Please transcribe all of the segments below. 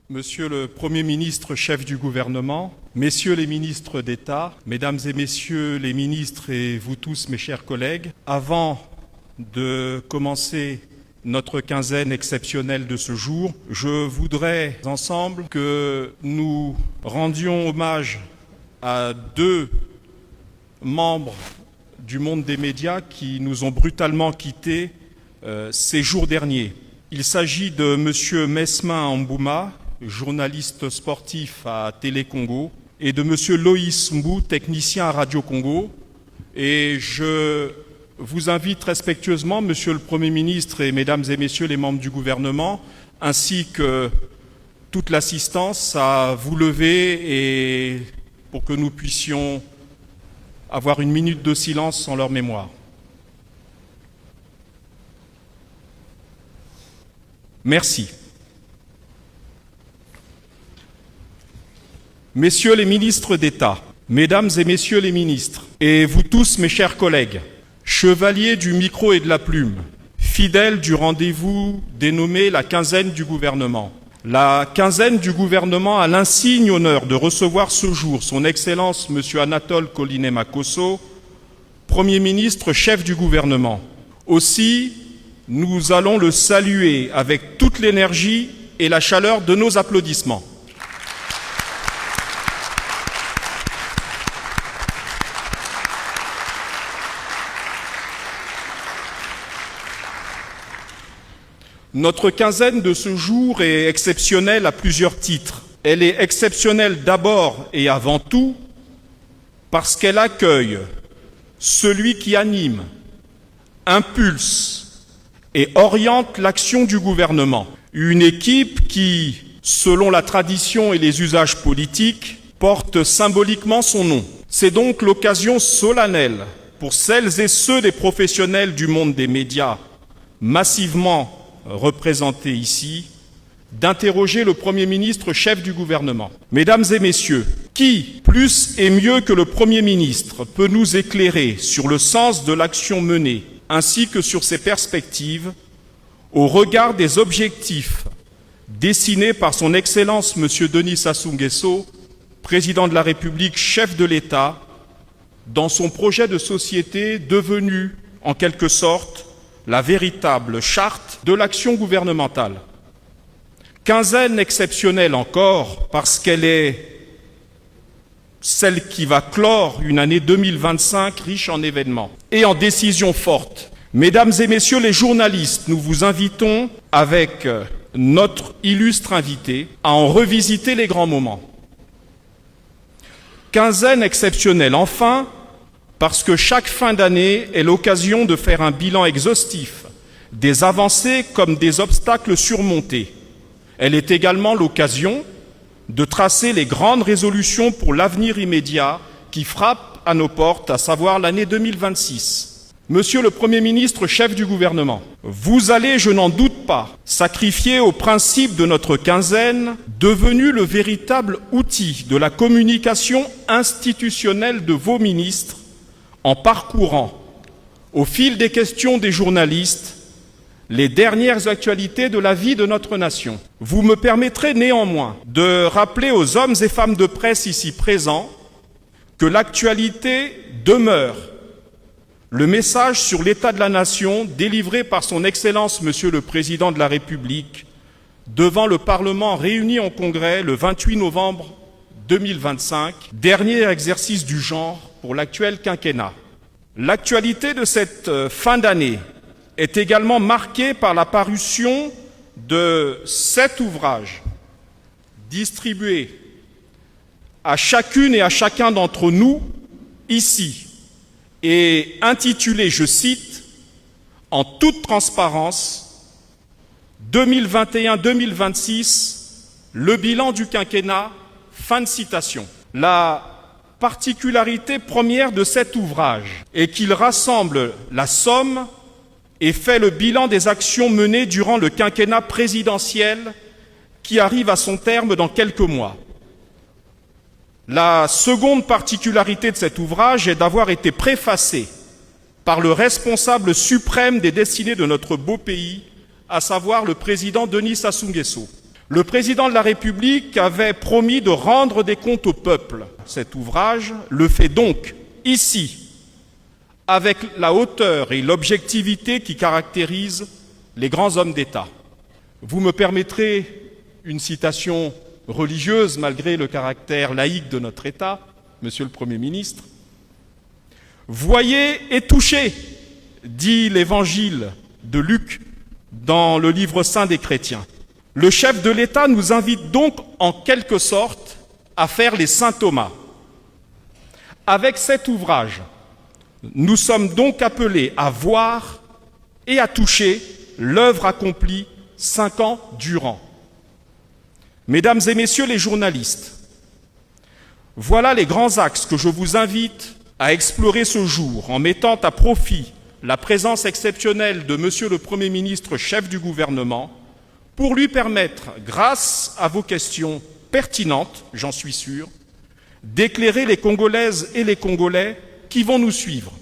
Monsieur le Premier ministre, chef du gouvernement, messieurs les ministres d'État, mesdames et messieurs les ministres et vous tous, mes chers collègues, avant de commencer notre quinzaine exceptionnelle de ce jour, je voudrais ensemble que nous rendions hommage à deux membres du monde des médias qui nous ont brutalement quittés ces jours derniers. Il s'agit de M. Mesmin Mbouma, journaliste sportif à Télé Congo, et de M. Loïs Mbou, technicien à Radio Congo. Et je vous invite respectueusement, Monsieur le Premier ministre et Mesdames et Messieurs les membres du gouvernement, ainsi que toute l'assistance, à vous lever et pour que nous puissions avoir une minute de silence en leur mémoire. Merci. Messieurs les ministres d'État, Mesdames et Messieurs les ministres, et vous tous, mes chers collègues, chevaliers du micro et de la plume, fidèles du rendez-vous dénommé la quinzaine du gouvernement. La quinzaine du gouvernement a l'insigne honneur de recevoir ce jour son Excellence M. Anatole Kolinema-Kosso, Premier ministre, chef du gouvernement. Aussi, nous allons le saluer avec toute l'énergie et la chaleur de nos applaudissements. Notre quinzaine de ce jour est exceptionnelle à plusieurs titres. Elle est exceptionnelle d'abord et avant tout parce qu'elle accueille celui qui anime, impulse et oriente l'action du gouvernement. Une équipe qui, selon la tradition et les usages politiques, porte symboliquement son nom. C'est donc l'occasion solennelle pour celles et ceux des professionnels du monde des médias massivement représentés ici, d'interroger le Premier ministre chef du gouvernement. Mesdames et messieurs, qui, plus et mieux que le Premier ministre, peut nous éclairer sur le sens de l'action menée, ainsi que sur ses perspectives, au regard des objectifs dessinés par son Excellence M. Denis Sassou Nguesso, Président de la République, chef de l'État, dans son projet de société devenu, en quelque sorte, la véritable charte de l'action gouvernementale. Quinzaine exceptionnelle encore, parce qu'elle est celle qui va clore une année 2025 riche en événements et en décisions fortes. Mesdames et messieurs les journalistes, nous vous invitons, avec notre illustre invité, à en revisiter les grands moments. Quinzaine exceptionnelle enfin, parce que chaque fin d'année est l'occasion de faire un bilan exhaustif des avancées comme des obstacles surmontés. Elle est également l'occasion de tracer les grandes résolutions pour l'avenir immédiat qui frappent à nos portes, à savoir l'année 2026. Monsieur le Premier ministre, chef du gouvernement, vous allez, je n'en doute pas, sacrifier au principe de notre quinzaine, devenu le véritable outil de la communication institutionnelle de vos ministres, en parcourant, au fil des questions des journalistes, les dernières actualités de la vie de notre nation. Vous me permettrez néanmoins de rappeler aux hommes et femmes de presse ici présents que l'actualité demeure le message sur l'état de la nation délivré par son Excellence Monsieur le Président de la République devant le Parlement réuni en Congrès le 28 novembre 2025, dernier exercice du genre pour l'actuel quinquennat. L'actualité de cette fin d'année est également marquée par la parution de 7 ouvrages distribués à chacune et à chacun d'entre nous ici et intitulés, je cite, « En toute transparence, 2021-2026, le bilan du quinquennat », fin de citation. La particularité première de cet ouvrage est qu'il rassemble la somme et fait le bilan des actions menées durant le quinquennat présidentiel qui arrive à son terme dans quelques mois. La seconde particularité de cet ouvrage est d'avoir été préfacé par le responsable suprême des destinées de notre beau pays, à savoir le président Denis Sassou Nguesso. Le président de la République avait promis de rendre des comptes au peuple. Cet ouvrage le fait donc ici, avec la hauteur et l'objectivité qui caractérisent les grands hommes d'État. Vous me permettrez une citation religieuse, malgré le caractère laïque de notre État, Monsieur le Premier ministre. « Voyez et touchez », dit l'Évangile de Luc dans le livre saint des chrétiens. Le chef de l'État nous invite donc en quelque sorte à faire les saints Thomas. Avec cet ouvrage, nous sommes donc appelés à voir et à toucher l'œuvre accomplie 5 ans durant. Mesdames et messieurs les journalistes, voilà les grands axes que je vous invite à explorer ce jour en mettant à profit la présence exceptionnelle de Monsieur le Premier ministre, chef du gouvernement, pour lui permettre, grâce à vos questions pertinentes, j'en suis sûr, d'éclairer les Congolaises et les Congolais qui vont nous suivre.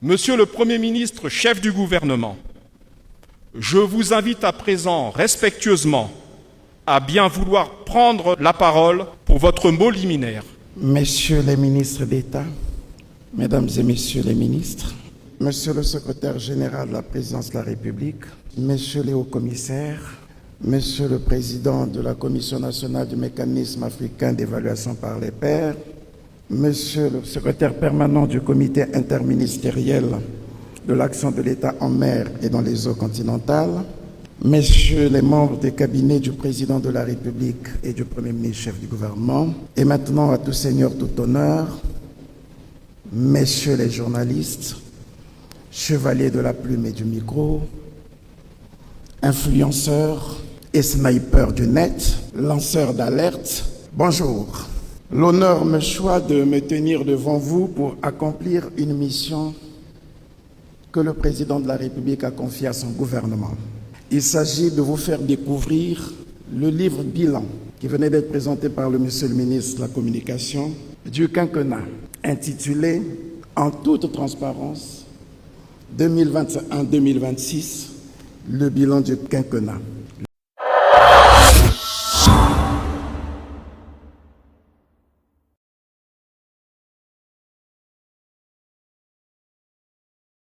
Monsieur le Premier ministre, chef du gouvernement, je vous invite à présent respectueusement à bien vouloir prendre la parole pour votre mot liminaire. Messieurs les ministres d'État, Mesdames et Messieurs les ministres, Monsieur le secrétaire général de la Présidence de la République, Messieurs les hauts-commissaires, Monsieur le président de la Commission nationale du mécanisme africain d'évaluation par les pairs, Monsieur le secrétaire permanent du comité interministériel de l'action de l'État en mer et dans les eaux continentales, Messieurs les membres des cabinets du président de la République et du Premier ministre chef du gouvernement, et maintenant à tout seigneur, tout honneur, Messieurs les journalistes, chevaliers de la plume et du micro, influenceurs et snipers du net, lanceurs d'alerte, bonjour. L'honneur me choisit de me tenir devant vous pour accomplir une mission que le président de la République a confiée à son gouvernement. Il s'agit de vous faire découvrir le livre bilan qui venait d'être présenté par le Monsieur le ministre de la Communication du quinquennat, intitulé « En toute transparence, 2021-2026, le bilan du quinquennat ».